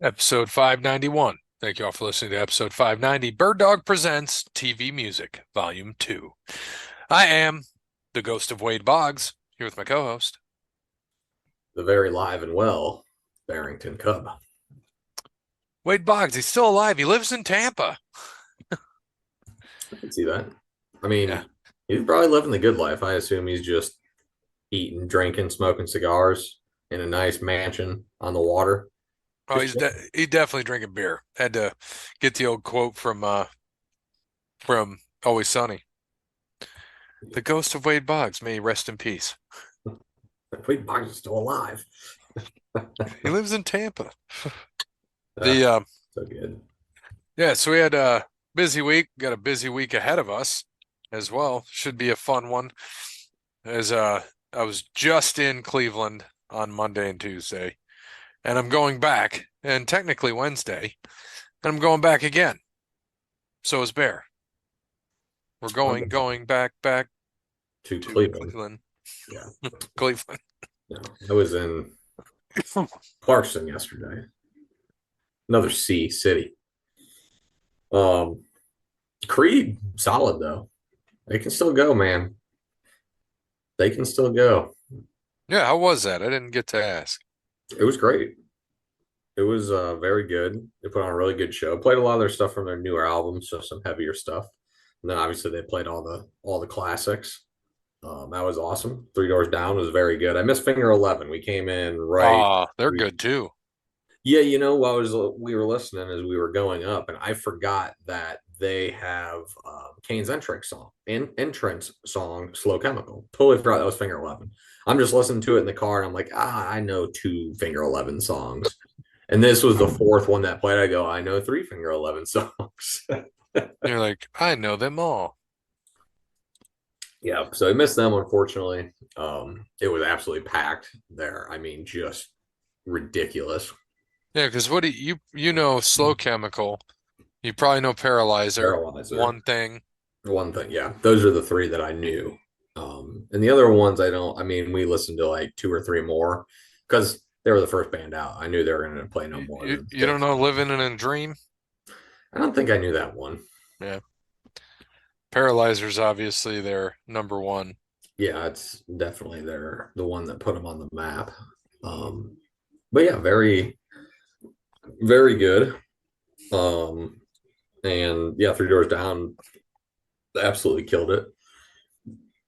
Episode 591. Thank you all for listening to episode 590. Bird Dog Presents TV Music, Volume 2. I am the ghost of Wade Boggs, here with my co-host. The very live and well Barrington Cub. Wade Boggs, he's still alive. He lives in Tampa. I can see that. I Yeah. mean, he's probably living the good life. I assume he's just eating, drinking, smoking cigars in a nice mansion on the water. Oh, Just he's definitely drinking beer. Had to get the old quote from Always Sunny. The ghost of Wade Boggs, may he rest in peace. Wait, Boggs is still alive. He lives in Tampa. Ah, The so good. Yeah, so we had a busy week. Got a busy week ahead of us as well. Should be a fun one. As I was just in Cleveland on Monday and Tuesday, and I'm going back, and technically Wednesday, and I'm going back again. So is Bear. We're going back To to Cleveland. Cleveland. Yeah. Cleveland. No, I was in Clarkson yesterday. Another C city. Um, Creed, solid though. They can still go, man. They can still go. Yeah, how was that? I didn't get to ask. It was great. It was very good. They put on a really good show. Played a lot of their stuff from their newer albums, so some heavier stuff. And then obviously they played all the classics. That was awesome. Three Doors Down was very good. I missed Finger 11. We came in right. They're good too. Yeah, you know, we were listening as we were going up, and I forgot that they have Kane's entrance song, "Slow Chemical." Totally forgot that was Finger 11. I'm just listening to it in the car, and I'm like, I know two Finger 11 songs. And this was the fourth one that played. I go, I know three Finger 11 songs. You're like, I know them all. Yeah, so I missed them, unfortunately. It was absolutely packed there. I mean, just ridiculous. Yeah, because what do you know Slow Chemical. You probably know Paralyzer. Paralyzer. One thing. One thing, yeah. Those are the three that I knew. And the other ones I don't, I mean, we listened to like two or three more because they were the first band out. I knew they were going to play no You, more you, than you don't six. know Living in a Dream? I don't think I knew that one. Yeah. Paralyzer's obviously their number one. Yeah, it's definitely the one that put them on the map. Um, but yeah, very, very good. Um, and yeah, Three Doors Down absolutely killed it.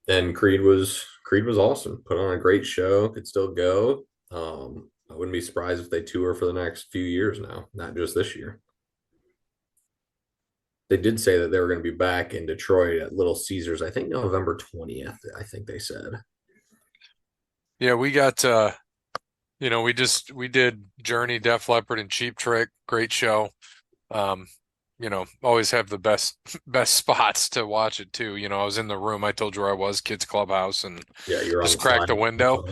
And Creed was awesome. Put on a great show. Could still go. I wouldn't be surprised if they tour for the next few years now, not just this year. They did say that they were going to be back in Detroit at Little Caesars. I think November 20th. I think they said. Yeah, we got we did Journey, Def Leppard, and Cheap Trick. Great show. Um, always have the best best spots to watch it too. I was in the room. I told you where I was, Kids Clubhouse, and Yeah, you're on just the crack slide. the window,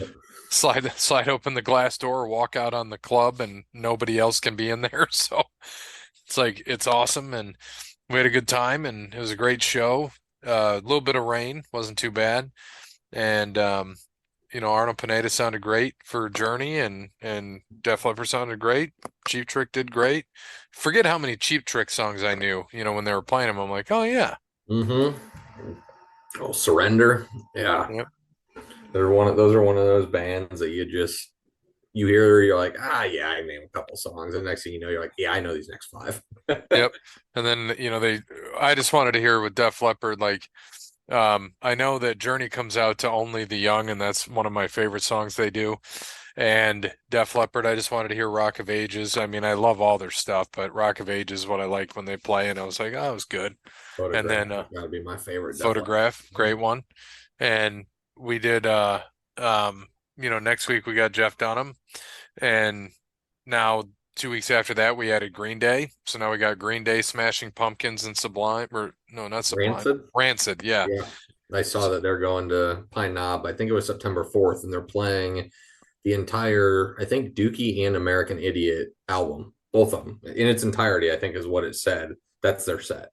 slide open the glass door, walk out on the club, and nobody else can be in there. So it's like it's awesome, and we had a good time, and it was a great show. A little bit of rain, wasn't too bad, and Arnold Pineda sounded great for Journey, and Def Leppard sounded great. Cheap Trick did great. Forget how many Cheap Trick songs I knew. When they were playing them, I'm like, oh yeah, Mm-hmm. Oh, Surrender. Yeah, yep, those are one of those bands that you hear, you're like, yeah, I name a couple songs, and next thing you know, you're like, yeah, I know these next five. yep. And then I just wanted to hear with Def Leppard, like, I know that Journey comes out to Only the Young, and that's one of my favorite songs they do. And Def Leppard, I just wanted to hear Rock of Ages. I mean, I love all their stuff, but Rock of Ages is what I like when they play, and I was like, oh, it was good. And Photograph then has got to be my favorite Def Leppard. Photograph, great one. And we did next week we got Jeff Dunham, and now 2 weeks after that we added Green Day. So now we got Green Day, Smashing Pumpkins, and Sublime, or no, not Sublime. Rancid. Rancid, yeah. Yeah, I saw that they're going to Pine Knob. I think it was September 4th, and they're playing the entire, I think, Dookie and American Idiot album, both of them in its entirety. I think is what it said. That's their set,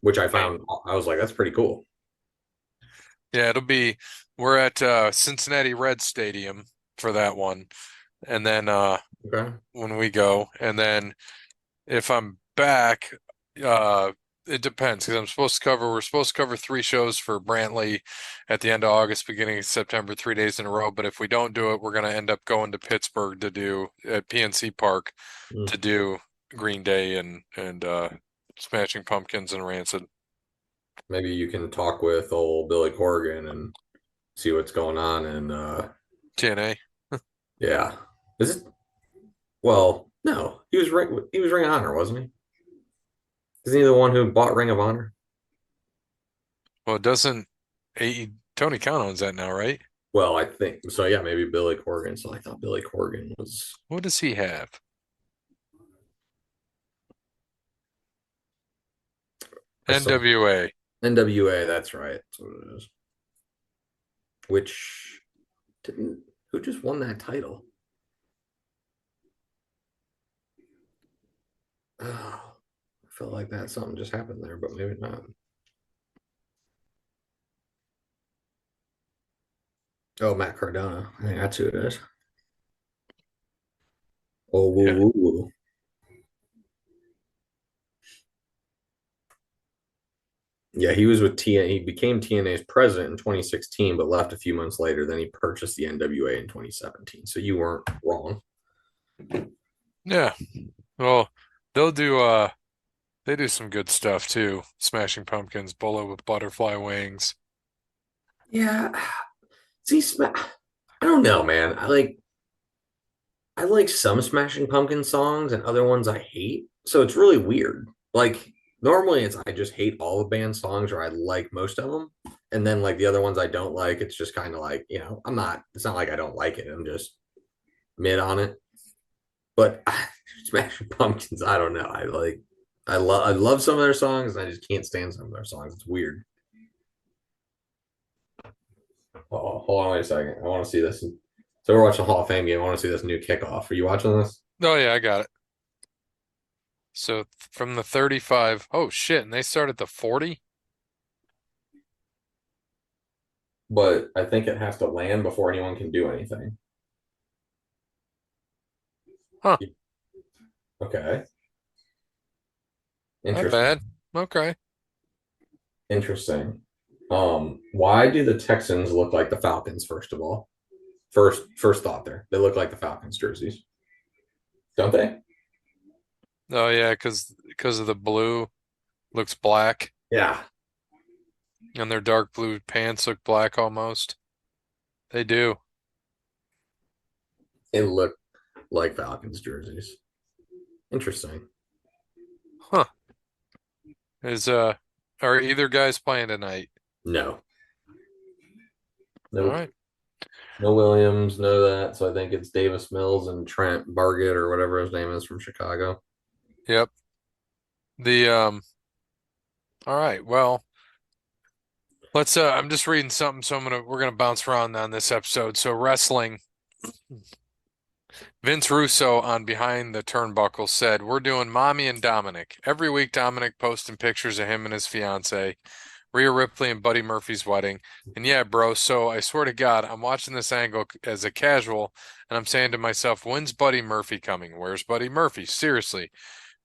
which I Dang. found. I was like, that's pretty cool. Yeah, we're at Cincinnati Red Stadium for that one. And then Okay. when we go. And then if I'm back, uh, it depends because we're supposed to cover three shows for Brantley at the end of August, beginning of September, 3 days in a row. But if we don't do it, we're going to end up going to Pittsburgh to do at PNC Park Mm. to do Green Day and Smashing Pumpkins and Rancid. Maybe you can talk with old Billy Corgan and see what's going on. And TNA. yeah, is it? Well, no, he was Ring of Honor, wasn't he? Isn't he the one who bought Ring of Honor? Well, doesn't Tony Khan owns that now, right? Well, I think so. Yeah, maybe Billy Corgan. So I thought Billy Corgan was What does he have? or some NWA. NWA. That's right. That's what it is. Which didn't who just won that title? Oh, I felt like that something just happened there, but maybe not. Oh, Matt Cardona. I think that's who it is. Oh, woo, Yeah. woo, woo. Yeah, he was with TNA. He became TNA's president in 2016, but left a few months later. Then he purchased the NWA in 2017. So you weren't wrong. Yeah. Well, they'll do they do some good stuff too. Smashing Pumpkins, Bullet with Butterfly Wings. Yeah. See, I don't know, man. I like some Smashing Pumpkin songs and other ones I hate. So it's really weird. Like normally it's I just hate all the band songs or I like most of them. And then like the other ones I don't like, it's just kind of like, it's not like I don't like it. I'm just mid on it. But Smashing Pumpkins, I don't know. I love some of their songs and I just can't stand some of their songs. It's weird. Oh, hold on, wait a second. I want to see this. So we're watching the Hall of Fame game. I want to see this new kickoff. Are you watching this? Oh yeah, I got it. So from the 35, oh shit, and they start at the 40? But I think it has to land before anyone can do anything. Huh, Okay. not Interesting. bad. Okay. Interesting. Why do the Texans look like the Falcons, first of all? First thought there. They look like the Falcons jerseys, don't they? Oh yeah, because of the blue looks black Yeah. and their dark blue pants look black almost. They do. It looked like Falcons jerseys. Interesting. Huh. Is are either guys playing tonight? No. All Nope. right. No Williams, no that. So I think it's Davis Mills and Trent Bargett or whatever his name is from Chicago. Yep. The all right. Well, let's I'm just reading something, so we're gonna bounce around on this episode. So wrestling, Vince Russo on Behind the Turnbuckle said, "We're doing Mommy and Dominic. Every week Dominic posting pictures of him and his fiance, Rhea Ripley and Buddy Murphy's wedding. And yeah, bro, so I swear to God, I'm watching this angle as a casual and I'm saying to myself, when's Buddy Murphy coming? Where's Buddy Murphy? Seriously.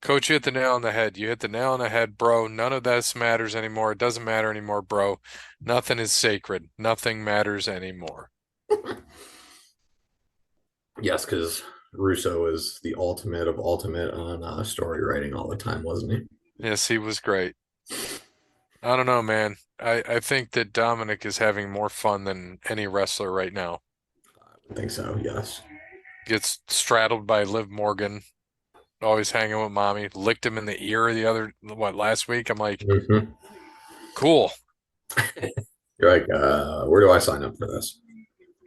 Coach, you hit the nail on the head. You hit the nail on the head, bro. None of this matters anymore. It doesn't matter anymore, bro. Nothing is sacred. Nothing matters anymore." Yes, because Russo is the ultimate of ultimate on story writing all the time, wasn't he? Yes, he was great. I don't know, man. I think that Dominic is having more fun than any wrestler right now. I think so. Yes. Gets straddled by Liv Morgan, always hanging with mommy, licked him in the ear last week? I'm like, Mhm. cool. You're like, where do I sign up for this?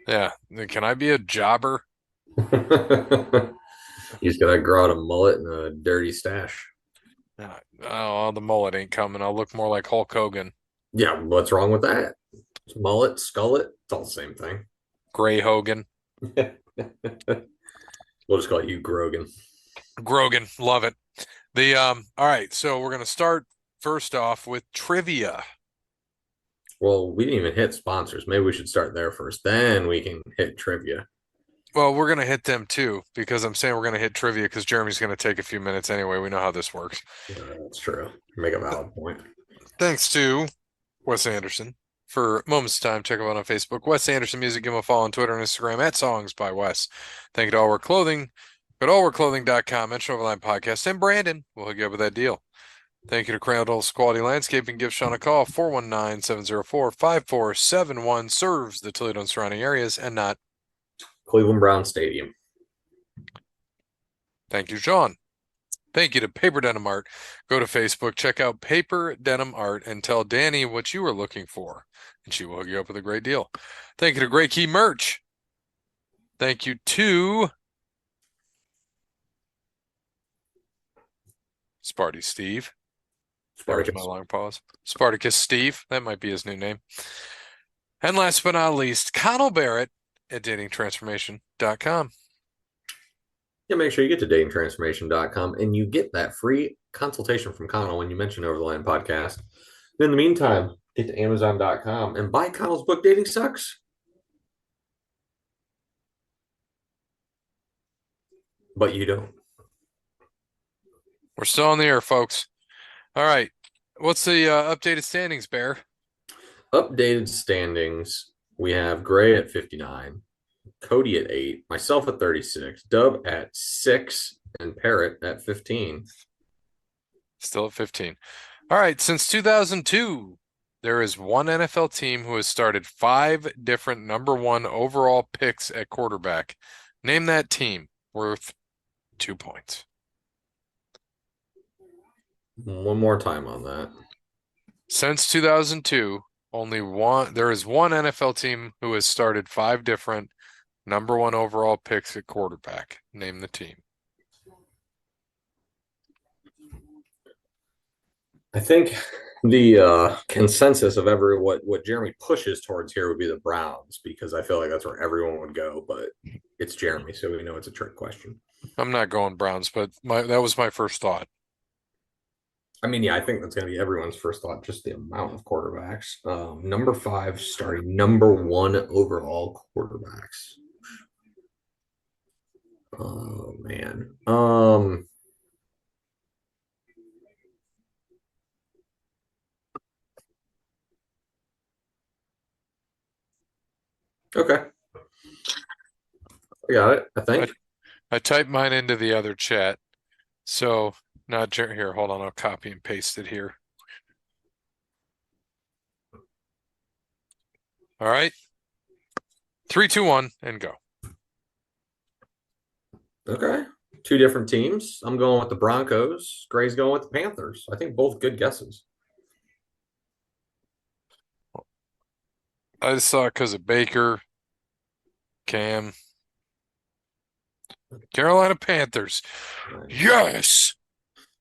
Yeah. Can I be a jobber? He's gonna grow out a mullet and a dirty stash. Oh, the mullet ain't coming. I'll look more like Hulk Hogan. Yeah, what's wrong with that? Mullet, skullet, it's all the same thing. Gray Hogan. We'll just call you Grogan. Grogan. Love it. All right, so we're gonna start first off with trivia. Well, we didn't even hit sponsors. Maybe we should start there first. Then we can hit trivia. Well, we're gonna hit them too because I'm saying we're gonna hit trivia because Jeremy's gonna take a few minutes anyway. We know how this works. That's true. Make a valid point. Thanks to Wes Anderson. For moments of time, check him out on Facebook. Wes Anderson Music. Give him a follow on Twitter and Instagram at Songs by Wes. Thank you to All Wear Clothing. Go to allwearclothing.com, mention Overline Podcast, and Brandon will hook you up with that deal. Thank you to Crandall's Quality Landscaping. Give Sean a call, 419-704-5471. Serves the Toledo and surrounding areas and not. Cleveland Brown Stadium. Thank you, Sean. Thank you to Paper Denim Art. Go to Facebook, check out Paper Denim Art, and tell Danny what you are looking for, and she will hook you up with a great deal. Thank you to Great Key Merch. Thank you to Sparty Steve. There was my Spartacus. long pause. Spartacus Steve. That might be his new name. And last but not least, Connell Barrett at datingtransformation.com. Yeah, make sure you get to datingtransformation.com and you get that free consultation from Connell when you mention Over the Line podcast. In the meantime, get to amazon.com and buy Connell's book, Dating Sucks. But you don't. We're still on the air, folks. All right. What's the updated standings, Bear? Updated standings. We have Gray at 59, Cody at 8, myself at 36, Dub at 6, and Parrot at 15. Still at 15. All right. Since 2002, there is one NFL team who has started 5 different number 1 overall picks at quarterback. Name that team. Worth 2 points. One more time on that. Since 2002, there is one NFL team who has started 5 different number 1 overall picks at quarterback. Name the team. I think the consensus of what Jeremy pushes towards here would be the Browns because I feel like that's where everyone would go, but it's Jeremy, so we know it's a trick question. I'm not going Browns, but that was my first thought. I mean, yeah, I think that's going to be everyone's first thought, just the amount of quarterbacks. Number 5 starting number 1 overall quarterbacks. Oh man. Okay. I got it, I think. I typed mine into the other chat. So not here. Hold on. I'll copy and paste it here. All right. 3, 2, 1, and go. Okay. 2 different teams. I'm going with the Broncos. Gray's going with the Panthers. I think both good guesses. I just saw it because of Baker, Cam, Carolina Panthers. Yes.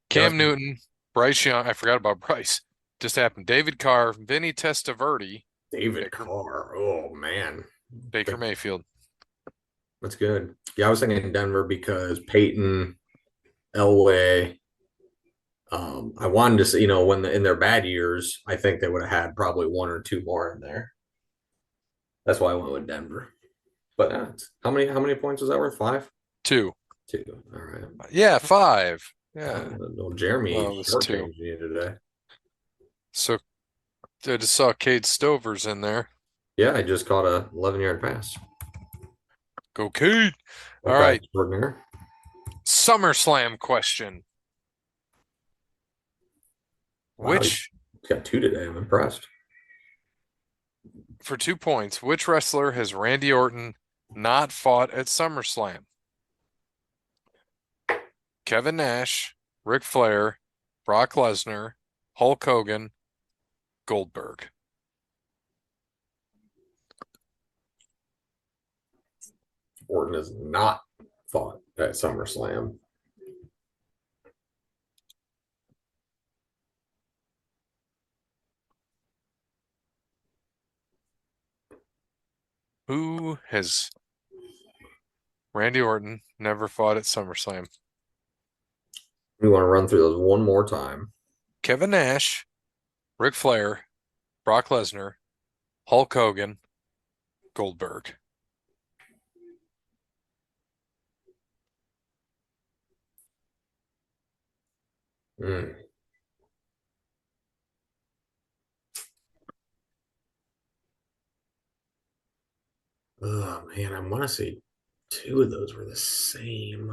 Cam Newton, Bryce Young. I forgot about Bryce. Just happened. David Carr, Vinny Testaverde. David Carr. Oh man. Baker Mayfield. That's good. Yeah, I was thinking Denver because Peyton, Elway. I wanted to say, when in their bad years, I think they would have had probably 1 or 2 more in there. That's why I went with Denver. But how many points was that worth? 5? 2. 2. All right. Yeah, 5. Yeah. No, Jeremy Well, it was 2. shortchanged you today. So I just saw Cade Stover's in there. Yeah, I just caught a 11-yard pass. Go Cade. All Okay, right. extraordinary. SummerSlam question. Wow, Which, he's got 2 today. I'm impressed. for 2 points, which wrestler has Randy Orton not fought at SummerSlam? Kevin Nash, Ric Flair, Brock Lesnar, Hulk Hogan, Goldberg. Orton has not fought at SummerSlam. Who has Randy Orton never fought at SummerSlam? We want to run through those one more time. Kevin Nash, Ric Flair, Brock Lesnar, Hulk Hogan, Goldberg. Mm. Oh man, I want to say two of those were the same.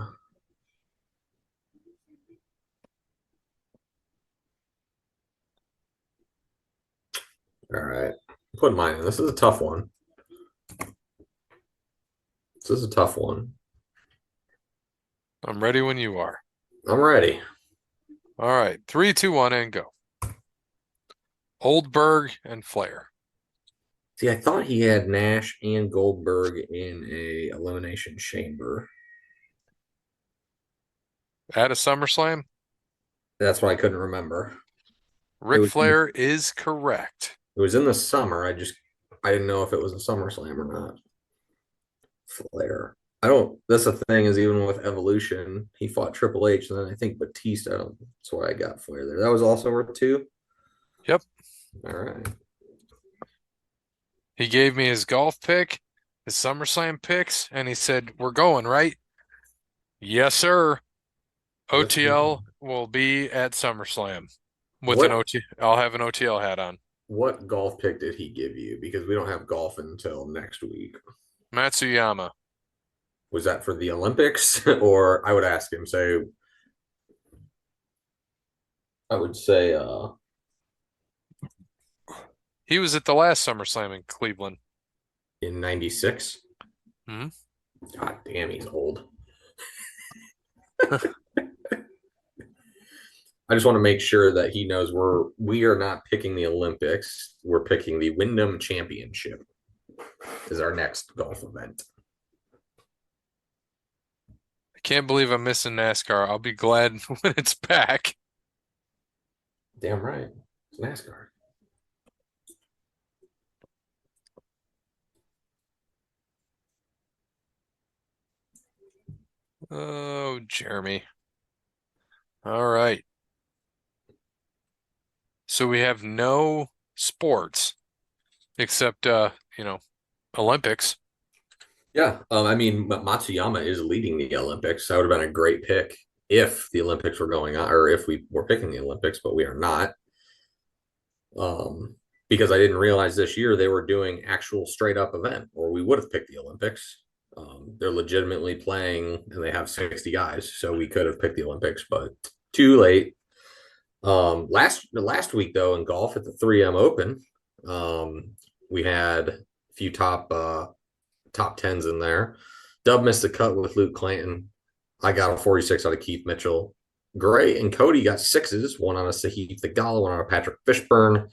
All right, put mine in. This is a tough one. This is a tough one. I'm ready when you are. I'm ready. All right, three, two, one, and go. Oldberg and Flair See, I thought he had Nash and Goldberg in a elimination chamber. at a SummerSlam. That's what I couldn't remember. It Ric was Flair is correct. it was in the summer. I didn't know if it was a SummerSlam or not. Flair. I don't. That's the thing is even with Evolution, he fought Triple H, and then I think Batista. That's why I got Flair there. That was also worth two. Yep. All right. He gave me his golf pick, his SummerSlam picks, and he said, "We're going, right?" Yes, sir. Yes, sir. OTL will be at SummerSlam with an What OT. I'll have an OTL hat on. what golf pick did he give you? Because we don't have golf until next week. Matsuyama. Was that for the Olympics? Or I would ask him, say I would say He was at the last SummerSlam in Cleveland. in '96. Hmm. God damn, he's old. I just want to make sure that he knows we are not picking the Olympics. We're picking the Wyndham Championship is our next golf event. I can't believe I'm missing NASCAR. I'll be glad when it's back. Damn right. It's NASCAR. Oh, Jeremy. All right. So we have no sports except Olympics. Yeah. I mean, Matsuyama is leading the Olympics. That would have been a great pick if the Olympics were going on, or if we were picking the Olympics, but we are not. Um, because I didn't realize this year they were doing actual straight up event, or we would have picked the Olympics. They're legitimately playing, and they have 60 guys, so we could have picked the Olympics, but too late. Last week though in golf at the 3M Open, we had a few top tens in there. Dub missed the cut with Luke Clanton. I got a 46 out of Keith Mitchell. Gray and Cody got sixes, one on a Sahith Theegala, one on a Patrick Fishburne.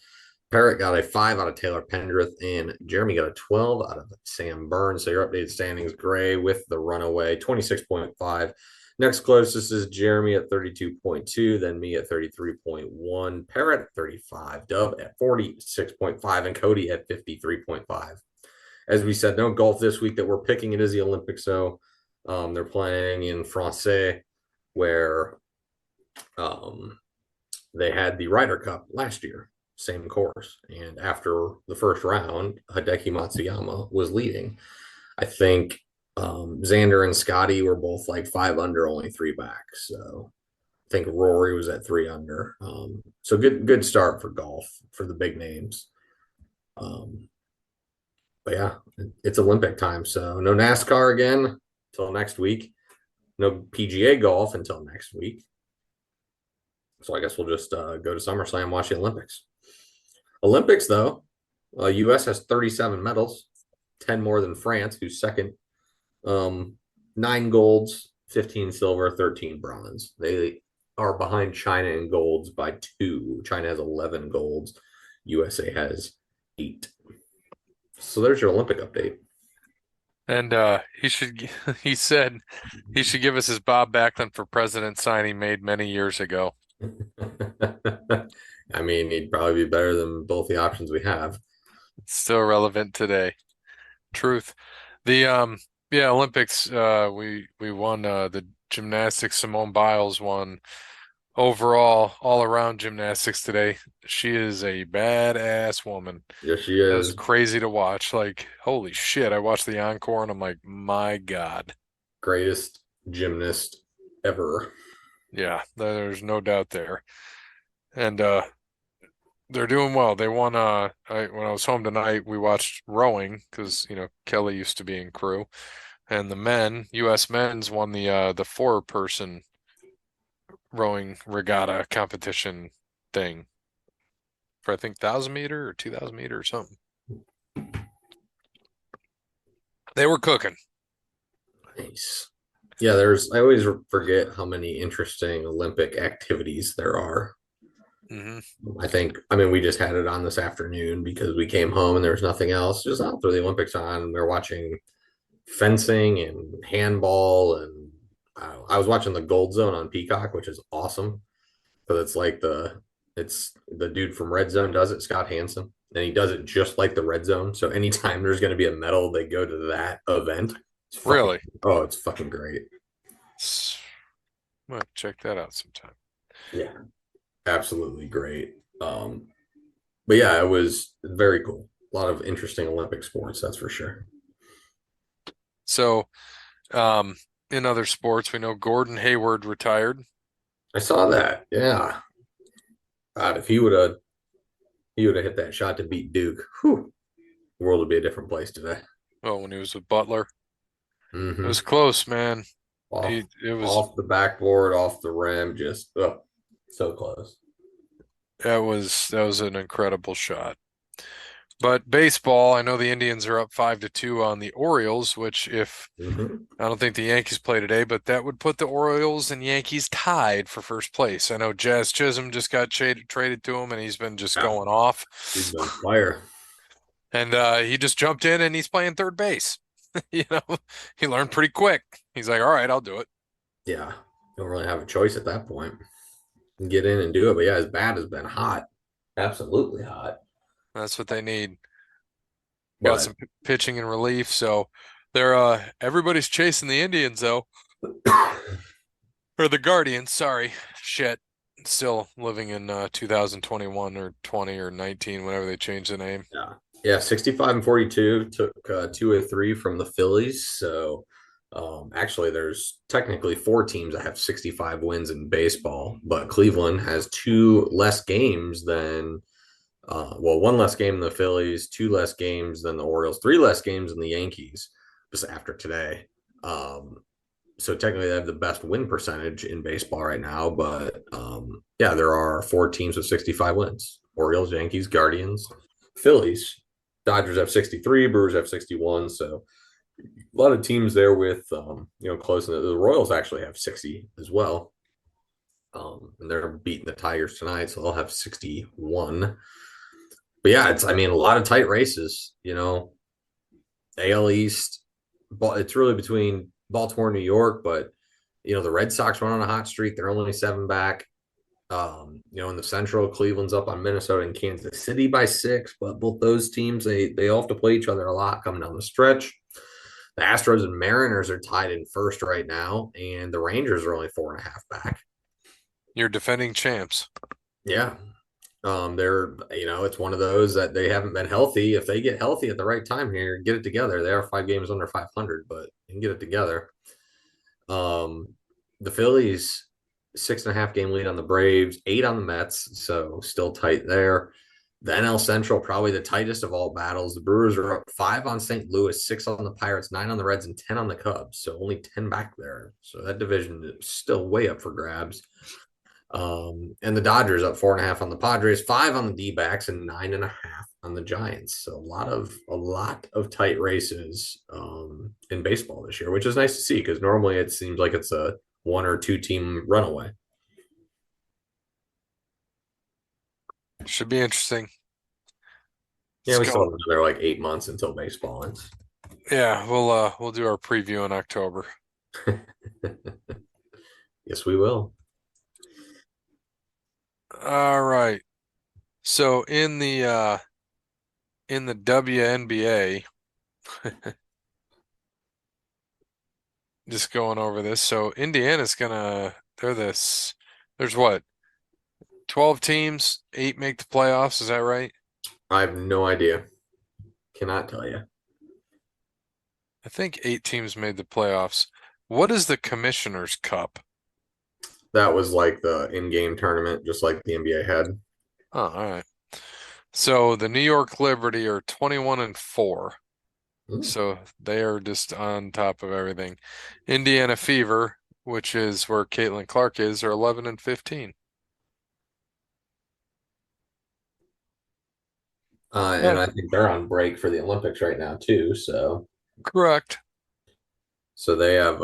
Parrott got a 5 out of Taylor Pendrith, and Jeremy got a 12 out of Sam Burns. So your updated standings, Gray with the runaway, 26.5. Next closest is Jeremy at 32.2, then me at 33.1, Parrott at 35, Dub at 46.5, and Cody at 53.5. As we said, no golf this week that we're picking. It is the Olympics, so they're playing in Francais, where they had the Ryder Cup last year, same course. And after the first round, Hideki Matsuyama was leading. I think Xander and Scotty were both like 5 under, only 3 back. So I think Rory was at 3 under. So good start for golf for the big names. But yeah, it's Olympic time. So no NASCAR again until next week. No PGA golf until next week. So I guess we'll just go to SummerSlam and watch the Olympics. Olympics, though, U.S. has 37 medals, 10 more than France, who's second. 9 golds, 15 silver, 13 bronze. They are behind China in golds by 2. China has 11 golds. USA has 8. So there's your Olympic update. And he said he should give us his Bob Backlund for president sign he made many years ago. I mean, he'd probably be better than both the options we have. It's still relevant today. Truth. The yeah, Olympics, we won the gymnastics. Simone Biles won overall all around gymnastics today. She is a badass woman. Yes, she That was is. crazy to watch. Like, holy shit. I watched the encore and I'm like, my God. Greatest gymnast ever. Yeah, there's no doubt there. And they're doing well. They won when I was home tonight, we watched rowing because, Kelly used to be in crew. And the men, US men's won the four-person rowing regatta competition thing for I think 1,000 meter or 2,000 meter or something. They were cooking. Nice. Yeah, I always forget how many interesting Olympic activities there are. Hmm. I mean, we just had it on this afternoon because we came home and there was nothing else. Just out through the Olympics on. We were watching fencing and handball, and I was watching the Gold Zone on Peacock, which is awesome because it's the dude from Red Zone does it, Scott Hansen, and he does it just like the Red Zone. So anytime there's going to be a medal, they go to that event. Really? It's fucking great. I'm gonna check that out sometime. Yeah, absolutely great. But yeah, it was very cool. A lot of interesting Olympic sports, that's for sure. So, um, in other sports, we know Gordon Hayward retired. I saw that. Yeah. God, if he would have hit that shot to beat Duke, whew, the world would be a different place today. Well, when he was with Butler, it Hmm. was close, man. Off It was off the backboard, off the rim, just so close. that was an incredible shot. But baseball, I know the Indians are up 5-2 on the Orioles, which if Hmm. I don't think the Yankees play today, but that would put the Orioles and Yankees tied for first place. I know Jazz Chisholm just got traded to him, and he's been just Yeah, going off. he's been fire. And he just jumped in and he's playing third base. You know, he learned pretty quick. He's like, all right, I'll do it. Yeah, don't really have a choice at that point. Get in and do it. But yeah, his bat has been hot, absolutely hot. That's what they need. Got But some pitching and relief. So they're everybody's chasing the Indians though, or the Guardians. Sorry, shit. Still living in 2021 or 20 or 19, whenever they change the name. yeah, yeah, 65 and 42 took 2 or 3 from the Phillies. So actually, there's technically 4 teams that have 65 wins in baseball, but Cleveland has two less games than one less game than the Phillies, two less games than the Orioles, three less games than the Yankees just after today. Um, so technically, they have the best win percentage in baseball right now. But yeah, there are 4 teams with 65 wins: Orioles, Yankees, Guardians, Phillies. Dodgers have 63, Brewers have 61. So a lot of teams there with close. The Royals actually have 60 as well. And they're beating the Tigers tonight, so they'll have 61. But yeah, I mean, a lot of tight races, AL East, but it's really between Baltimore and New York. But the Red Sox run on a hot streak. They're only 7 back. In the Central, Cleveland's up on Minnesota and Kansas City by 6. But both those teams, they all have to play each other a lot coming down the stretch. The Astros and Mariners are tied in first right now, and the Rangers are only 4.5 back. You're defending champs. Yeah. It's one of those that they haven't been healthy. If they get healthy at the right time here, get it together. They are 5 games under 500, but you can get it together. Um, the Phillies, 6.5 game lead on the Braves, 8 on the Mets, so still tight there. The NL Central, probably the tightest of all battles. The Brewers are up 5 on St. Louis, 6 on the Pirates, 9 on the Reds, and 10 on the Cubs. So only 10 back there. So that division is still way up for grabs. And the Dodgers up 4.5 on the Padres, 5 on the D-backs, and 9.5 on the Giants. So a lot of tight races in baseball this year, which is nice to see because normally it seems like it's a 1 or 2 team runaway. Should be interesting. Yeah, Let's we still go. have another like 8 months until baseball ends. Yeah, we'll do our preview in October. Yes, we will. All right. So in the WNBA, just going over this. So Indiana's gonna they're this there's what, 12 teams, 8 make the playoffs, is that right? I have no idea. Cannot tell you. I think 8 teams made the playoffs. What is the Commissioner's Cup? That was like the in-game tournament, just like the NBA had. Oh, all right. So the New York Liberty are 21-4. Hmm. So they are just on top of everything. Indiana Fever, which is where Caitlin Clark is, are 11-15. And Yeah, I think they're on break for the Olympics right now too. correct. So they have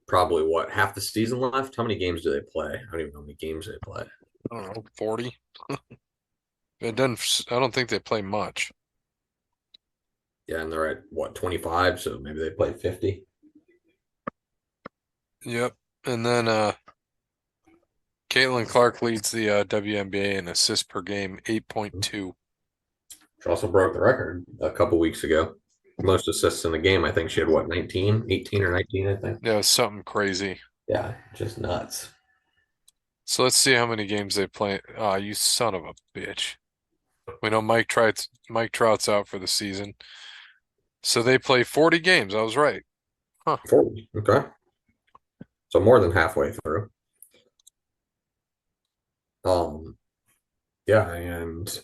probably what, half the season left. How many games do they play? I don't even know how many games they play. I don't know, 40. It doesn't, I don't think they play much. Yeah, and they're at what, 25, so maybe they play 50. Yep. And then Caitlin Clark leads the WNBA in assists per game, 8.2. She also broke the record a couple weeks ago. Most assists in the game. I think she had what, 19, 18 or 19, I think. Yeah, something crazy. Yeah, just nuts. So let's see how many games they play. Ah, you son of a bitch. We know Mike Trout's out for the season. So they play 40 games. I was right. Huh. 40. Okay. So more than halfway through. Um, yeah, and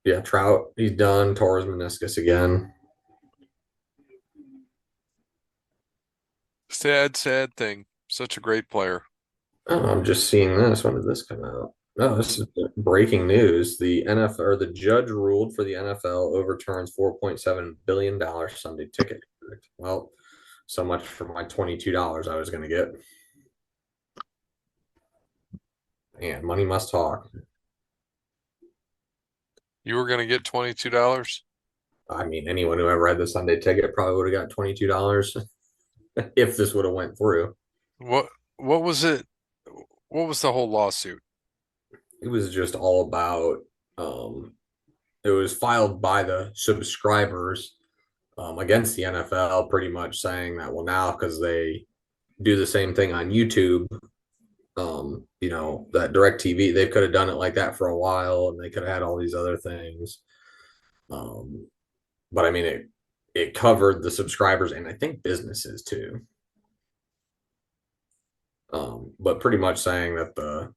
yeah, Trout, he's done, tore his meniscus again. Sad, sad thing. Such a great player. Oh, I'm just seeing this. When did this come out? Oh, this is breaking news. The NFL or the judge ruled for the NFL overturns $4.7 billion Sunday ticket. Well, so much for my $22 I was going to get. And money must talk. You were going to get $22? I mean, anyone who ever had the Sunday ticket probably would have got $22 if this would have went through. What was it? What was the whole lawsuit? It was just all about um, it was filed by the subscribers against the NFL, pretty much saying that, well, now because they do the same thing on YouTube, that DirecTV, they could have done it like that for a while, and they could have had all these other things. Um, but I mean, it covered the subscribers and I think businesses too. But pretty much saying that the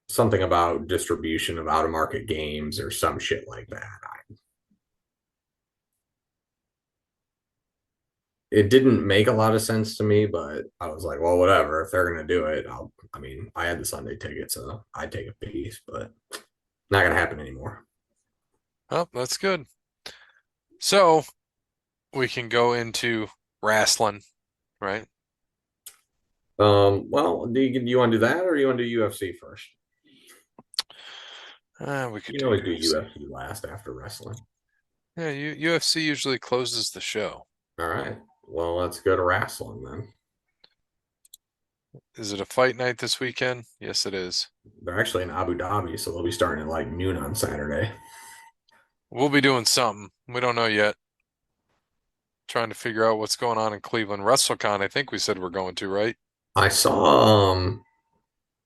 something about distribution of out of market games or some shit like that. It didn't make a lot of sense to me, but I was like, well, whatever. If they're gonna do it, I mean, I had the Sunday ticket, so I'd take a piece, but not gonna happen anymore. Oh, that's good. So we can go into wrestling, right? Well, do you want to do that or do you want to do UFC first? We You could can do always do UFC. UFC last after wrestling. Yeah, UFC usually closes the show. All right. Well, let's go to wrestling then. Is it a fight night this weekend? Yes, it is. They're actually in Abu Dhabi, so they'll be starting at like noon on Saturday. We'll be doing something. We don't know yet. Trying to figure out what's going on in Cleveland. WrestleCon, I think we said we're going to, right? I saw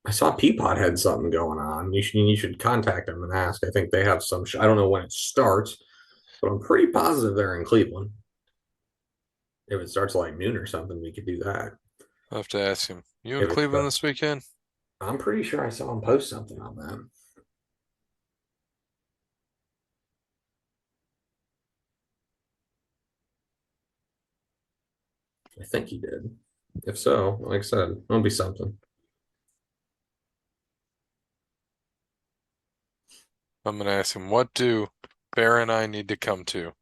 I saw Peapod had something going on. You should contact them and ask. I think they have some. I don't know when it starts, but I'm pretty positive they're in Cleveland. If it starts like noon or something, we could do that. I'll have to ask him. You in If it's, Cleveland this weekend? I'm pretty sure I saw him post something on that. I think he did. If so, like I said, it'll be something. I'm gonna ask him, what do Bear and I need to come to?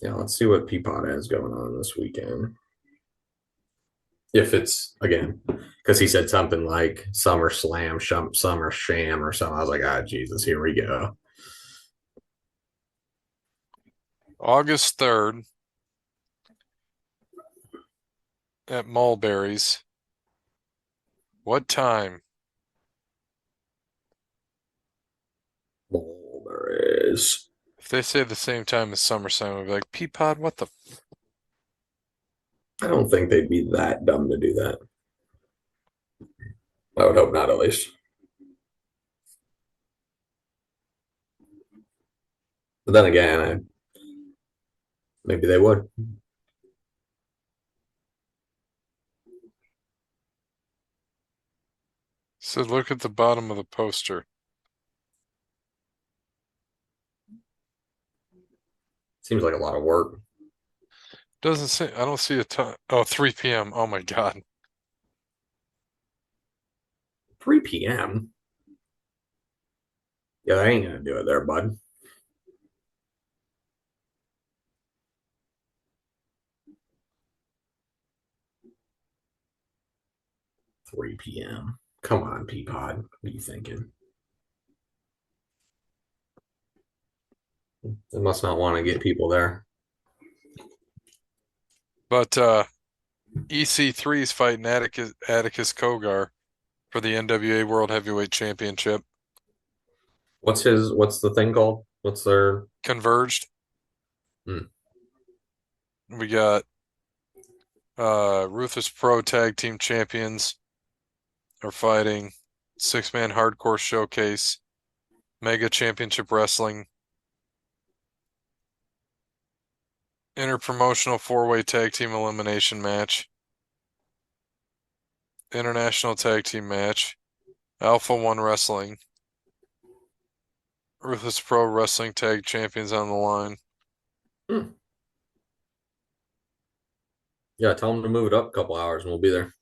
Yeah, let's see what Peapod has going on this weekend. If it's again, because he said something like SummerSlam, Summer Sham, or something. I was like, ah, Jesus, here we go. August 3rd at Mulberry's. What time? Well, there is. If they say the same time as SummerSlam, I'll be like, Peapod, what the? I don't think they'd be that dumb to do that. I would hope not, at least. But then again, Maybe they would. So look at the bottom of the poster. Seems like a lot of work. Doesn't say, I don't see a time. Oh, 3 p.m. Oh my God. 3 p.m. Yeah, that ain't gonna do it there, bud. 3 p.m. Come on, Peapod. What are you thinking? They must not want to get people there. But EC3 is fighting Atticus Kogar for the NWA World Heavyweight Championship. What's the thing called? What's their Converged. hmm. We got Ruthless Pro Tag Team Champions are fighting. Six-man hardcore showcase. Mega Championship Wrestling. Interpromotional four-way tag team elimination match. International tag team match. Alpha One Wrestling. Ruthless Pro Wrestling Tag Champions on the line. Hmm. Yeah, tell them to move it up a couple hours and we'll be there.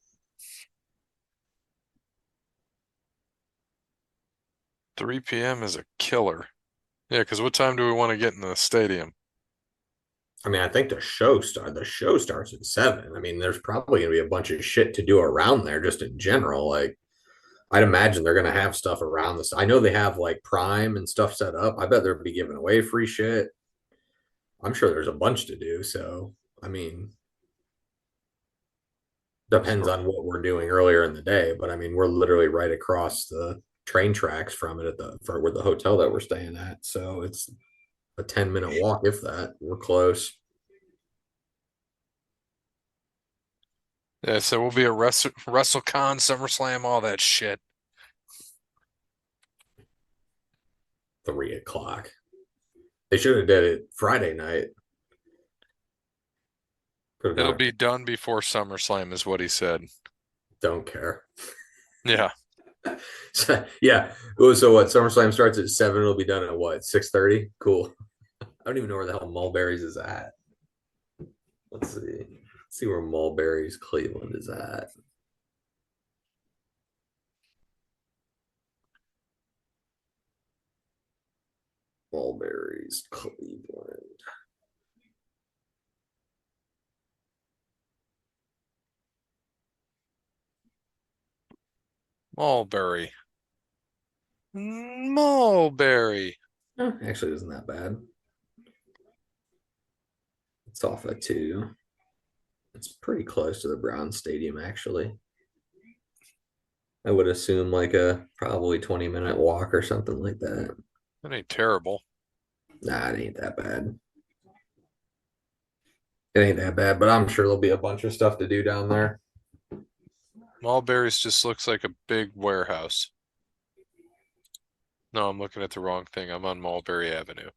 3 p.m. is a killer. Yeah, because what time do we want to get in the stadium? I mean, I think the show starts at 7. I mean, there's probably gonna be a bunch of shit to do around there just in general. Like I'd imagine they're gonna have stuff around this. I know they have like Prime and stuff set up. I bet they'll be giving away free shit. I'm sure there's a bunch to do. So I mean, depends So, on what we're doing earlier in the day. But I mean, we're literally right across the train tracks from it at the for where the hotel that we're staying at. So it's a 10-minute walk, if that. We're close. yeah, so we'll be at WrestleCon, SummerSlam, all that shit. 3 o'clock. They should have did it Friday night. Could have It'll done it. be done before SummerSlam, is what he said. Don't care. Yeah, So, yeah. So what? SummerSlam starts at 7. It'll be done at what? 6:30. Cool. I don't even know where the hell Mulberry's is at. Let's see. Let's see where Mulberry's Cleveland is at. Mulberry's Cleveland. Mulberry. Mulberry. Actually, isn't that bad. It's off at 2. It's pretty close to the Brown Stadium, actually. I would assume like a probably 20-minute walk or something like that. That ain't terrible. Nah, it ain't that bad. It ain't that bad, but I'm sure there'll be a bunch of stuff to do down there. Mulberry's just looks like a big warehouse. No, I'm looking at the wrong thing. I'm on Mulberry Avenue.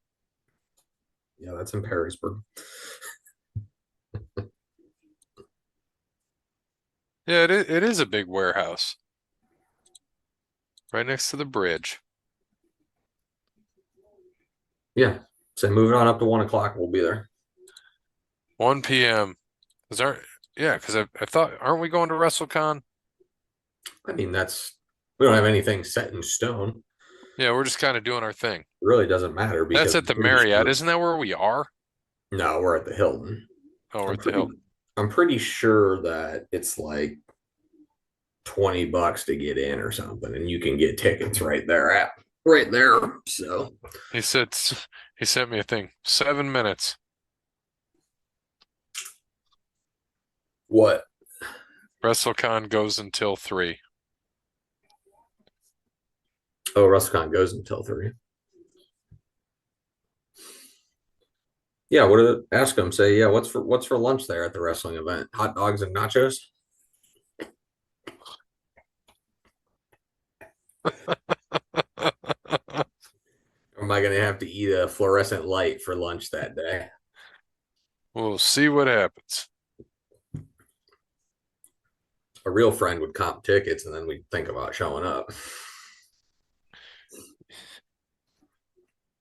Yeah, that's in Perrysburg. Yeah, it is a big warehouse right next to the bridge. Yeah. So moving on up to 1 o'clock, we'll be there. 1 p.m. Is there, yeah, because I thought, aren't we going to WrestleCon? I mean, we don't have anything set in stone. Yeah, we're just kind of doing our thing. It really doesn't matter That's because at I'm the pretty Marriott. sure. Isn't that where we are? No, we're at the Hilton. Oh, we're I'm at the pretty Hilton. I'm pretty sure that it's like $20 to get in or something, and you can get tickets right there. So He said he sent me a thing. 7 minutes. what? WrestleCon goes until 3. Oh, RussCon goes until 3. Yeah, what did ask them? Say, yeah, what's for lunch there at the wrestling event? Hot dogs and nachos? Or am I gonna have to eat a fluorescent light for lunch that day? We'll see what happens. A real friend would comp tickets, and then we'd think about showing up.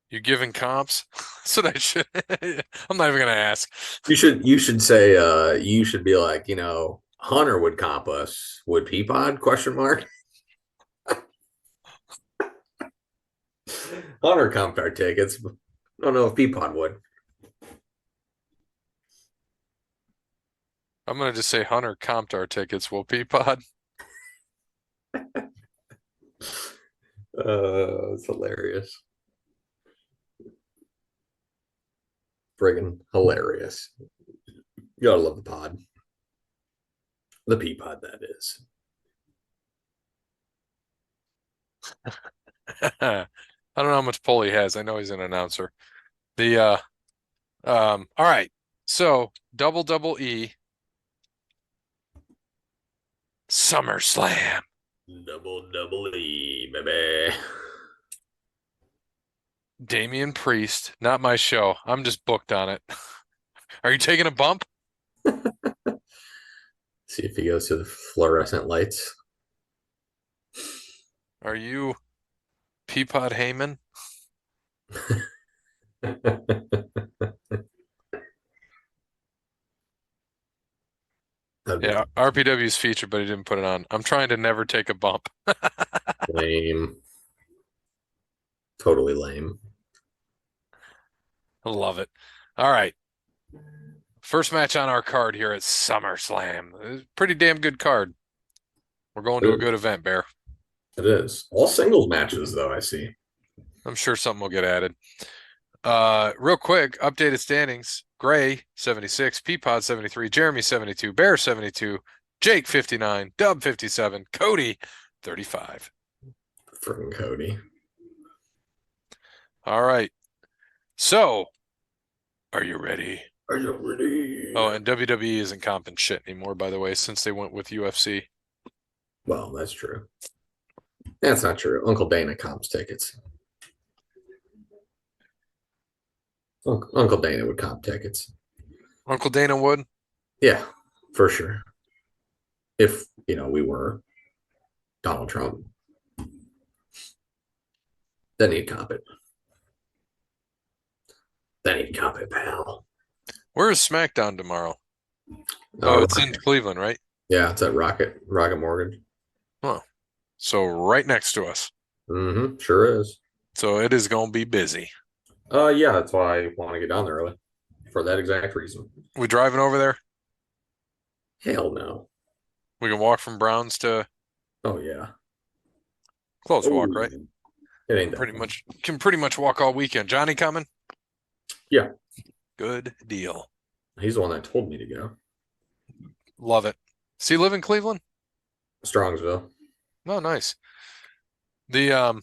You giving comps? That's what I should. I'm not even gonna ask. You should say you should be like, Hunter would comp us. Would Peapod? Question mark. Hunter comped our tickets. I don't know if Peapod would. I'm gonna just say Hunter comped our tickets. Will Peapod? It's hilarious. Friggin' hilarious. You gotta love the pod. The Peapod, that is. I don't know how much pull he has. I know he's an announcer. The all right. So double E SummerSlam. Double E, baby. Damian Priest, not my show. I'm just booked on it. Are you taking a bump? See if he goes to the fluorescent lights. Are you Peapod Heyman? That'd be Yeah, RPW's featured, but he didn't put it on. I'm trying to never take a bump. lame. Totally lame. I love it. All right. First match on our card here at SummerSlam. Pretty damn good card. We're going to a good event, Bear. It is. All singles matches, though, I see. I'm sure something will get added. Real quick, updated standings. Gray, 76, Peapod, 73, Jeremy, 72, Bear, 72, Jake, 59, Dub, 57, Cody, 35. Freaking Cody. All right. So, are you ready? Are you ready? Oh, and WWE isn't comping shit anymore, by the way, since they went with UFC. Well, that's true. That's not true. Uncle Dana comps tickets. Uncle Dana would comp tickets. Uncle Dana Wood? Yeah, for sure. If, we were Donald Trump, then he'd comp it. Then he'd comp it, pal. Where is SmackDown tomorrow? Oh, it's in Rocket. Cleveland, right? Yeah, it's at Rocket Morgan. Oh, so right next to us. Mm-hmm. Sure is. So it is going to be busy. Yeah, that's why I want to get down there early. For that exact reason. We driving over there? Hell no. We can walk from Browns to Oh yeah. close Oh, walk, right? it ain't that Pretty fun. much can pretty much walk all weekend. Johnny coming? Yeah. Good deal. He's the one that told me to go. Love it. Does he live in Cleveland? Strongsville. Oh, nice. The all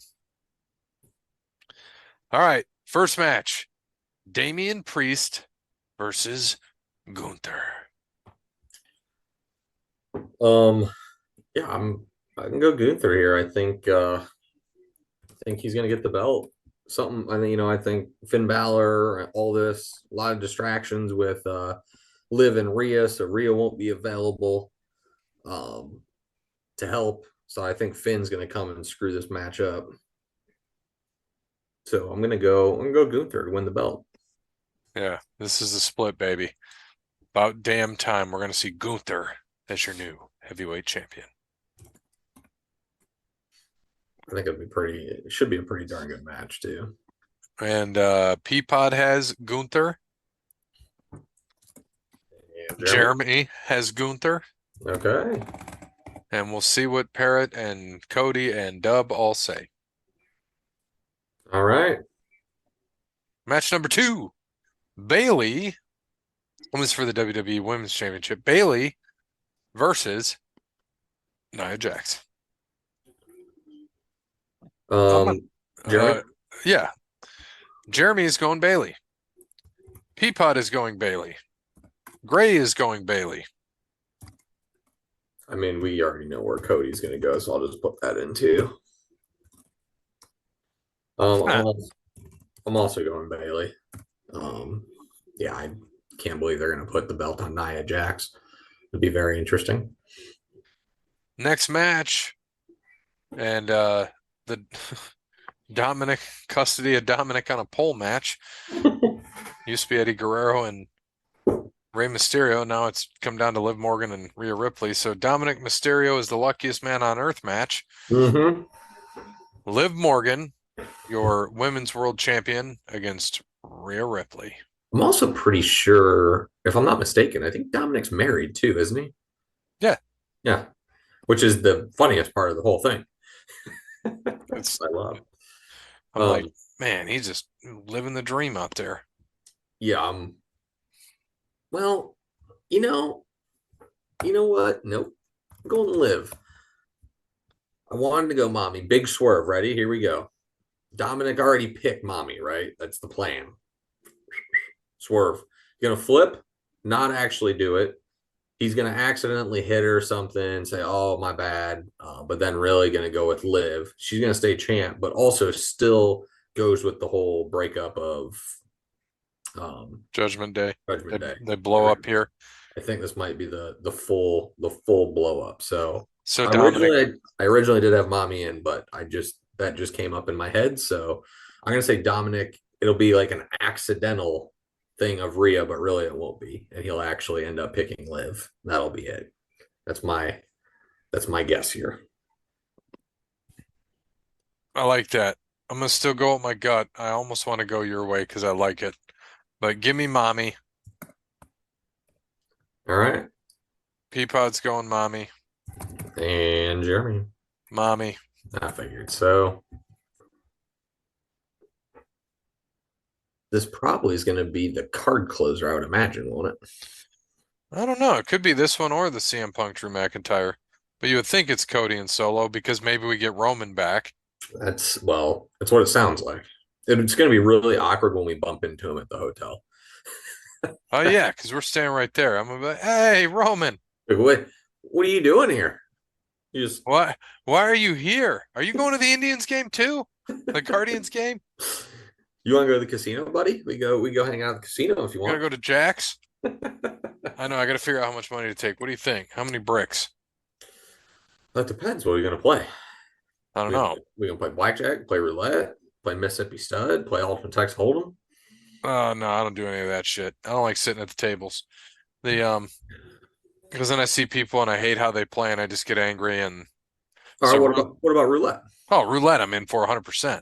right, first match. Damian Priest versus Gunther. Yeah, I can go Gunther here. I think he's gonna get the belt. Something I think Finn Balor, all this, a lot of distractions with Liv and Rhea, so Rhea won't be available um to help. So I think Finn's gonna come and screw this match up. So I'm gonna go Gunther to win the belt. Yeah, this is a split, baby. About damn time we're gonna see Gunther as your new heavyweight champion. I think it should be a pretty darn good match too. And Peapod has Gunther. Yeah, Jeremy has Gunther. Okay. And we'll see what Parrot and Cody and Dub all say. All right. Match number 2. Bailey. This is for the WWE Women's Championship. Bailey versus Nia Jax. Jeremy. Yeah. Jeremy is going Bailey. Peapod is going Bailey. Gray is going Bailey. I mean, we already know where Cody's going to go, so I'll just put that in too. I'm also going Bailey. Yeah, I can't believe they're going to put the belt on Nia Jax. It'd be very interesting. Next match, and the Dominic custody of Dominic on a pole match. Used to be Eddie Guerrero and Rey Mysterio. Now it's come down to Liv Morgan and Rhea Ripley. So Dominic Mysterio is the luckiest man on earth match. Mm-hmm. Liv Morgan, your women's world champion, against Rhea Ripley. I'm also pretty sure, if I'm not mistaken, I think Dominic's married too, isn't he? Yeah, Yeah, which is the funniest part of the whole thing. it's. I love. I'm like, Um, man, he's just living the dream out there. yeah. Well, you know, you know what? Nope. I'm going to Liv. I wanted to go mommy. Big swerve. Ready? Here we go. Dominic already picked mommy, right? That's the plan. Swerve. Gonna flip, not actually do it. He's gonna accidentally hit her or something, say, "Oh, my bad," but then really gonna go with Liv. She's gonna stay champ, but also still goes with the whole breakup of Judgment Day. Judgment Day. They blow up here. I think this might be the full blow up. So So I Dominic, originally I originally did have mommy in, but that just came up in my head. So I'm gonna say Dominic. It'll be like an accidental thing of Rhea, but really it won't be, and he'll actually end up picking Liv. That'll be it. That's my that's my guess here. I like that. I'm gonna still go with my gut. I almost want to go your way because I like it. But give me mommy. All right, Peapod's going mommy. and Jeremy. Mommy. I figured so. This probably is going to be the card closer, I would imagine, won't it? I don't know. It could be this one or the CM Punk Drew McIntyre. But you would think it's Cody and Solo because maybe we get Roman back. That's what it sounds like. It's going to be really awkward when we bump into him at the hotel. Oh yeah, because we're staying right there. I'm gonna be like, hey, Roman, Like, what are you doing here? You just why are you here? Are you going to the Indians game too? The Guardians game? you want to go to the casino, buddy? We go hang out at the casino if you We're gonna want. go to Jack's? I know, I gotta figure out how much money to take. What do you think? How many bricks? That depends. What are you going to play? I don't know. We gonna play blackjack, play roulette, play Mississippi Stud, play Ultimate Texas Hold'em. No, I don't do any of that shit. I don't like sitting at the tables. The because then I see people and I hate how they play and I just get angry and All so right. What about roulette? roulette I'm in for 100%.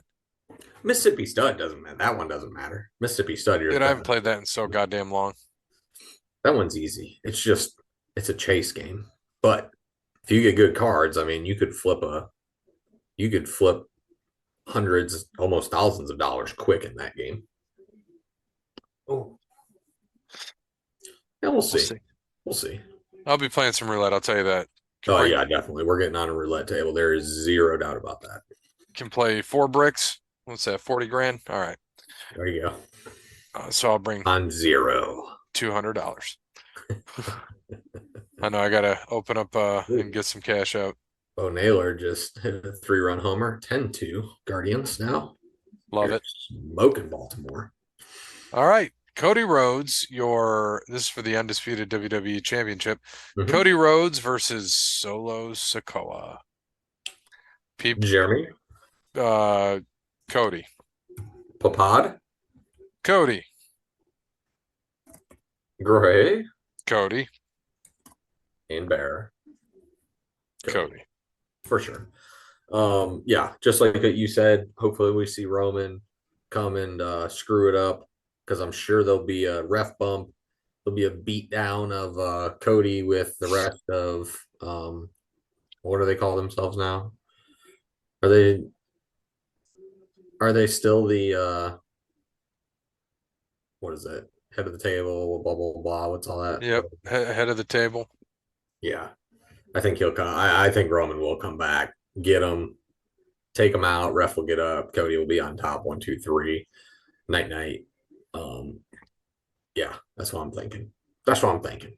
Mississippi Stud doesn't matter. That one doesn't matter. Mississippi Stud, Dude, I haven't played that in so goddamn long. that one's easy. It's a chase game. But if you get good cards, I mean, you could flip hundreds, almost thousands of dollars quick in that game. Oh, yeah, we'll We'll see. see. We'll see. I'll be playing some roulette, I'll tell you that. Can Oh bring yeah, definitely. We're getting on a roulette table. There is zero doubt about that. can play 4 bricks. What's that? 40 grand? All right. There you go. So I'll bring On zero. $200. I know I gotta open up and get some cash out. Bo Naylor just hit a 3-run homer, 10-2 Guardians now. Love You're it. smoking Baltimore. All right. Cody Rhodes, this is for the undisputed WWE Championship. Mhm. Cody Rhodes versus Solo Sikoa. Jeremy, Uh, Cody. Peapod, Cody. Gray, Cody. and Bear. Cody. For sure. Yeah, just like you said, hopefully we see Roman come and screw it up because I'm sure there'll be a ref bump. There'll be a beat down of Cody with the rest of what do they call themselves now? Are they still the what is it? Head of the table, blah blah blah. What's all that? Yep. Head of the table. Yeah, I think he'll come. I think Roman will come back, get him, take him out. Ref will get up. Cody will be on top. 1, 2, 3. Night night. Um, yeah, that's what I'm thinking. That's what I'm thinking.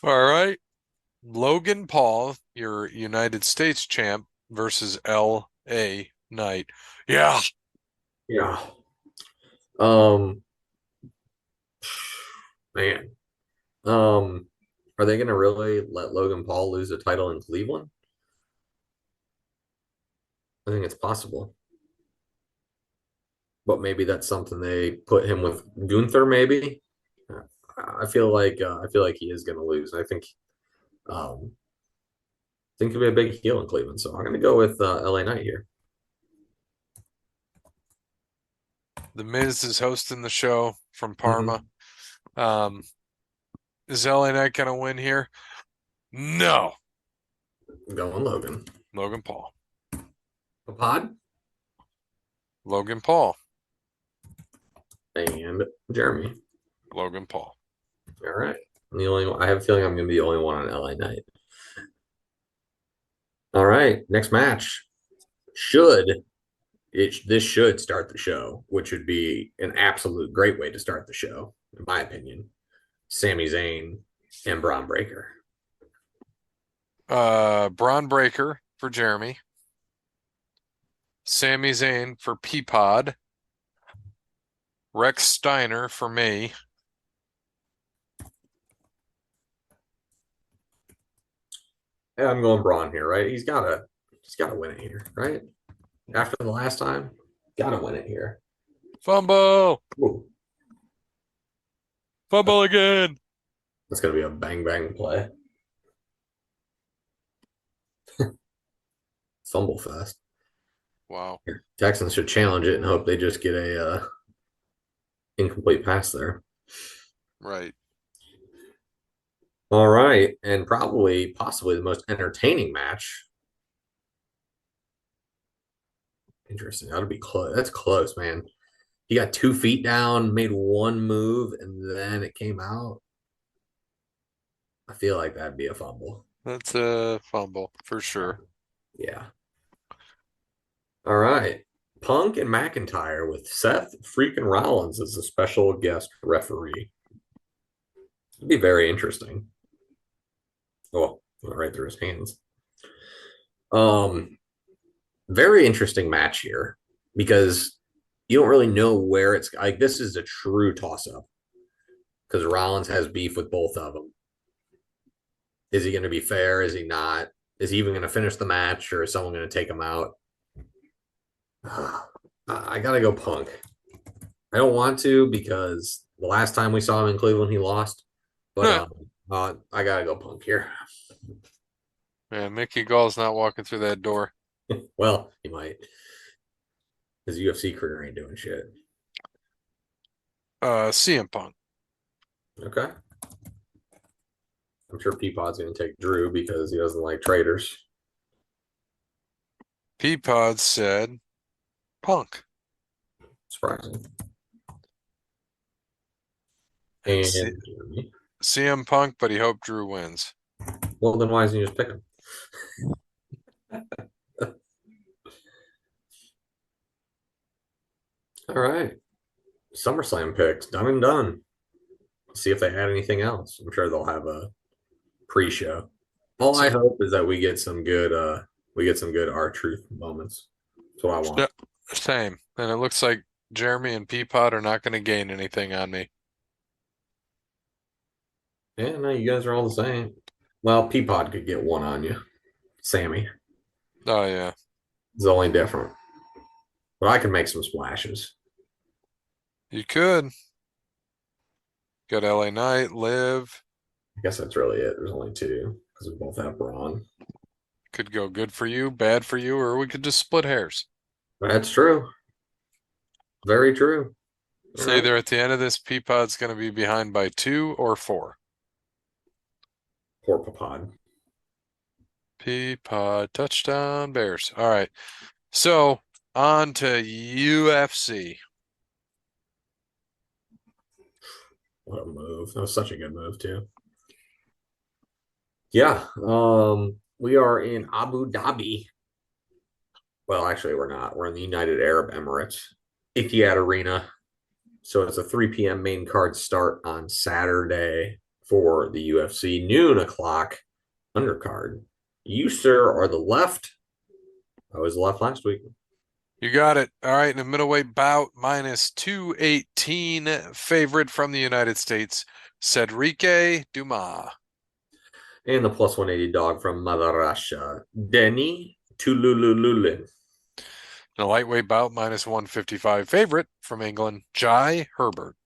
All right. Logan Paul, your United States champ, versus L.A. Knight. Yeah. Yeah. Um, man, are they going to really let Logan Paul lose a title in Cleveland? I think it's possible, but maybe that's something they put him with Gunther. Maybe I feel like he is going to lose. Um, I think he'll be a big heel in Cleveland, so I'm going to go with LA Knight here. The Miz is hosting the show from Parma. Mm-hmm. Um, is LA Knight gonna win here? No. Going Logan. Logan Paul. Peapod Logan Paul. and Jeremy. Logan Paul. All right. The only I have a feeling I'm going to be the only one on LA Knight. All right. Next match should this should start the show, which would be an absolute great way to start the show, in my opinion. Sami Zayn and Braun Breaker. Braun Breaker for Jeremy. Sami Zayn for Peapod. Rex Steiner for me. Yeah, I'm going Braun here, right? He's gotta win it here, right? After the last time, gotta win it here. Fumble. Ooh, Fumble again. that's gonna be a bang bang play. Fumble fest. Wow. Texans should challenge it and hope they just get a incomplete pass there. Right. All right, and possibly the most entertaining match. Interesting. That'll be close. That's close, man. He got 2 feet down, made one move, and then it came out. I feel like that'd be a fumble. That's a fumble for sure. Yeah. All right. Punk and McIntyre with Seth freaking Rollins as a special guest referee. It'd be very interesting. Oh, went right through his hands. Um, Very interesting match here because you don't really know where it's like this is a true toss up because Rollins has beef with both of them. Is he going to be fair? Is he not? Is he even going to finish the match or is someone going to take him out? I got to go Punk. I don't want to because the last time we saw him in Cleveland, he lost. But Huh. I got to go Punk here. Man, Mickey Gall's not walking through that door. Well, he might. His UFC career ain't doing shit. CM Punk. Okay. I'm sure Peapod's going to take Drew because he doesn't like traitors. Peapod said Punk. Surprising. And And CM Punk, but he hoped Drew wins. well, then why doesn't he just pick him? All right. SummerSlam picks done and done. See if they add anything else. I'm sure they'll have a pre-show. All I So, hope is that we get some good R-Truth moments. That's what I want. yeah, same. And it looks like Jeremy and Peapod are not going to gain anything on me. Yeah, no, you guys are all the same. Well, Peapod could get one on you. Sammy Oh, yeah. is only different. But I can make some splashes. You could. Got LA Knight, Liv. I guess that's really it. There's only two because we both have Braun. Could go good for you, bad for you, or we could just split hairs. That's true. Very true. All So right. either at the end of this, Peapod's going to be behind by 2 or 4. Poor Peapod. Peapod, touchdown, Bears. All right. So on to UFC. What a move. That was such a good move, too. Yeah. We are in Abu Dhabi. Well, actually, we're not. We're in the United Arab Emirates, Etihad Arena. So it's a 3 p.m. main card start on Saturday for the UFC, noon o'clock undercard. You, sir, are the left. I was the left last week. You got it. All right, in a middleweight bout, minus 218, favorite from the United States, Cedric Dumas. And the plus 180 dog from Mother Russia, Denny Tululululin. In a lightweight bout, minus 155, favorite from England, Jai Herbert.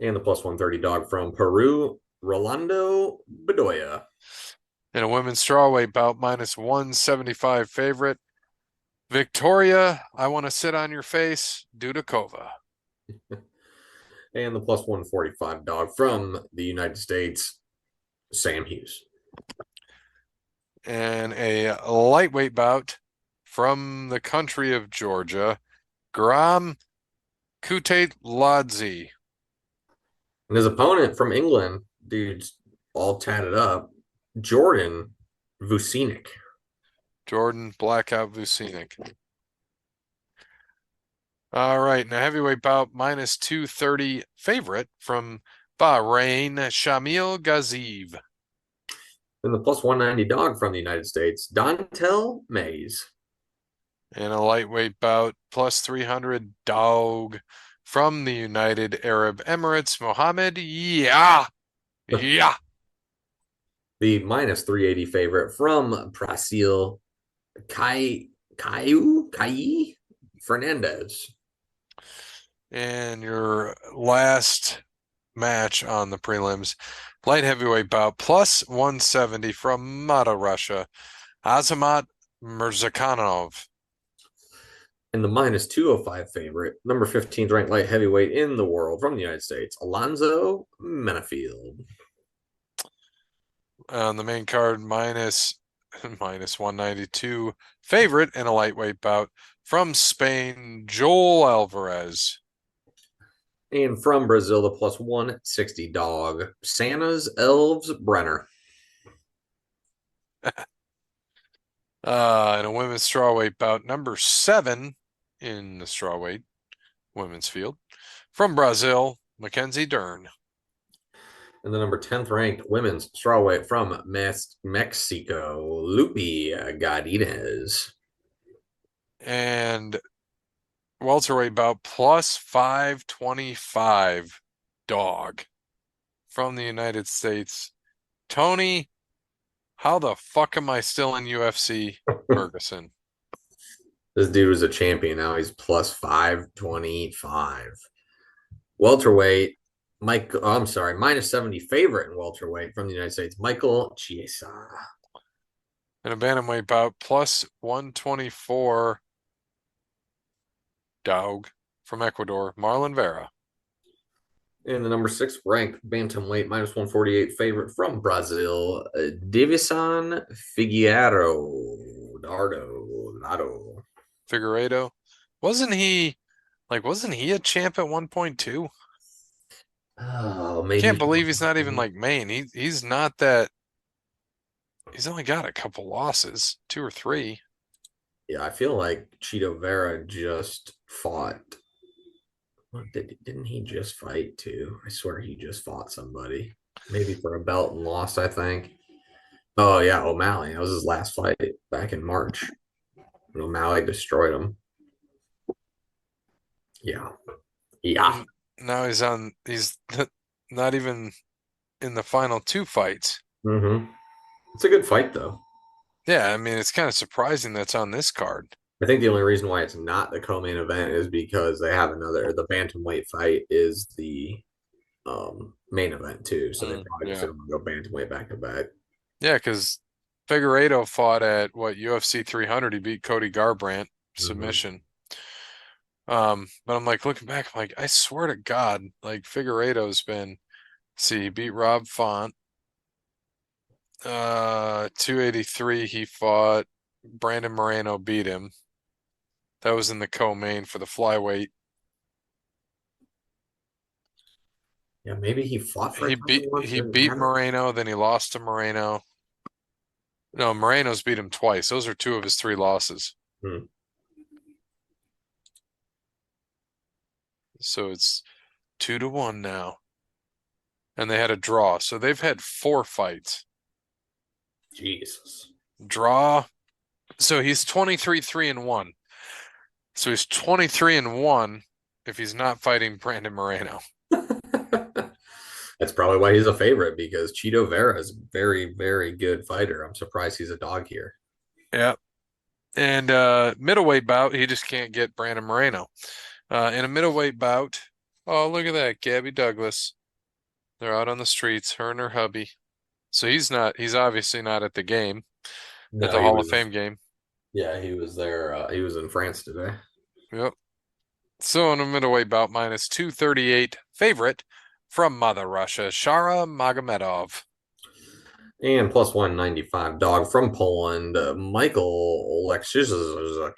And the plus 130 dog from Peru, Rolando Bedoya. In a women's strawweight bout, minus 175, favorite, Victoria, I want to sit on your face, Dudakova. And the plus 145 dog from the United States, Sam Hughes. And a lightweight bout from the country of Georgia, Graham Kutateladze. And his opponent from England, dude's all tatted up, Jordan Vucinic. Jordan Blackout Vucinic. All right, now heavyweight bout minus 230 favorite from Bahrain, Shamil Gaziev. And the plus 190 dog from the United States, Dontel Mays. And a lightweight bout plus 300 dog from the United Arab Emirates, Mohammed. Yeah, yeah. The minus 380 favorite from Brazil, Kai Fernandez. And your last match on the prelims, light heavyweight bout plus 170 from Mata, Russia, Azamat Mirzakhanov. And the minus 205 favorite, number 15th ranked light heavyweight in the world from the United States, Alonzo Menafield. On the main card, minus 192 favorite in a lightweight bout from Spain, Joel Alvarez. And from Brazil, the plus 160 dog, Santa's Elves Brenner. In a women's strawweight bout, number 7 in the strawweight women's field from Brazil, Mackenzie Dern. And the number 10th ranked women's strawweight from Mexico, Lupi Godinez. And welterweight bout plus 525 dog from the United States, Tony. How the fuck am I still in UFC, Ferguson? This dude was a champion. Now he's plus 525. Welterweight, I'm sorry, minus 70 favorite in welterweight from the United States, Michael Chiesa. In a bantamweight bout, plus 124 dog from Ecuador, Marlon Vera. And the number 6 ranked bantamweight, minus 148 favorite from Brazil, Davison Figueiredo. Dardo. Figueiredo. Wasn't he a champ at 1.2? Oh, maybe. Can't believe he's not even like Maine. He's not that. He's only got a couple losses, 2 or 3. Yeah, I feel like Cheeto Vera just fought. Didn't he just fight too? I swear he just fought somebody. Maybe for a belt and lost, I think. Oh yeah, O'Malley. That was his last fight back in March. And O'Malley destroyed him. Yeah. Yeah. Now he's not even in the final 2 fights. Mm-hmm. It's a good fight though. Yeah, I mean, it's kind of surprising that's on this card. I think the only reason why it's not the co-main event is because they have the bantamweight fight is the main event too. So they probably just Yeah. didn't go bantamweight back to back. Yeah, because Figueiredo fought at UFC 300. He beat Cody Garbrandt submission. But I'm like looking back, I'm like, I swear to God, like Figueiredo's been, see, he beat Rob Font. 283 he fought. Brandon Moreno beat him. That was in the co-main for the flyweight. Yeah, maybe he fought for a couple months He and beat had it. Moreno, then he lost to Moreno. No, Moreno's beat him twice. Those are 2 of his 3 losses. Hmm. So it's 2-1 now. And they had a draw. So they've had 4 fights. Jesus. Draw. So he's 23-3-1. So he's 23-1 if he's not fighting Brandon Moreno. That's probably why he's a favorite because Cheeto Vera is a very, very good fighter. I'm surprised he's a dog here. Yeah. And middleweight bout, he just can't get Brandon Moreno. In a middleweight bout, oh, look at that, Gabby Douglas. They're out on the streets, her and her hubby. So he's obviously not at the game, at No, the he Hall of was. Fame game. Yeah, he was there. He was in France today. Yep. So in a middleweight bout, minus 238 favorite from Mother Russia, Shara Magomedov. And plus 195 dog from Poland, Michael Oleksiejczuk.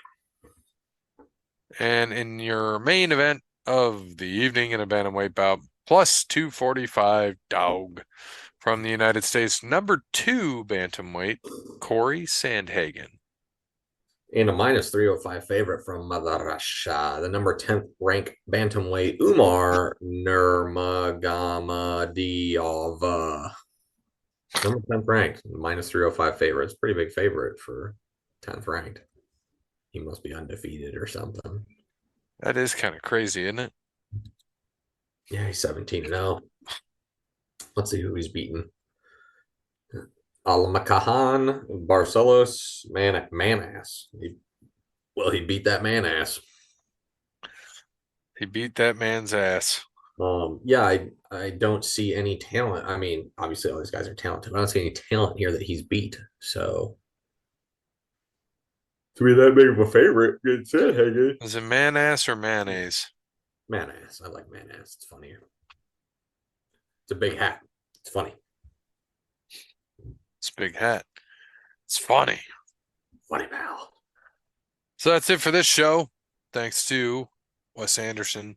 And in your main event of the evening in a bantamweight bout, plus 245 dog from the United States, number 2 bantamweight, Corey Sandhagen. And a minus 305 favorite from Mother Russia, the number 10th ranked bantamweight, Umar Nurmagomedov. Number 10th ranked, minus 305 favorite. It's a pretty big favorite for 10th ranked. He must be undefeated or something. That is kind of crazy, isn't it? Yeah, he's 17-0. Let's see who he's beaten. Almakahan, Barcelos, Manass. He beat that man ass. He beat that man's ass. Yeah, I don't see any talent. I mean, obviously all these guys are talented. I don't see any talent here that he's beat. So to be that big of a favorite, good said, hey, good. Is it man ass or mayonnaise? Man ass. I like man ass. It's funnier. It's a big hat. It's funny. It's a big hat. It's funny. Funny pal. So that's it for this show. Thanks to Wes Anderson,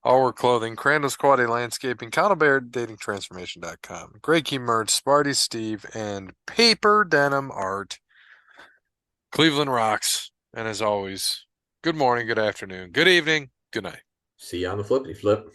All Work Clothing, Crandall's Quality Landscaping, Connell Baird, DatingTransformation.com, Grey Key Merch, Sparty Steve, and Paper Denim Art. Cleveland rocks. And as always, good morning, good afternoon, good evening, good night. See you on the flippity flip.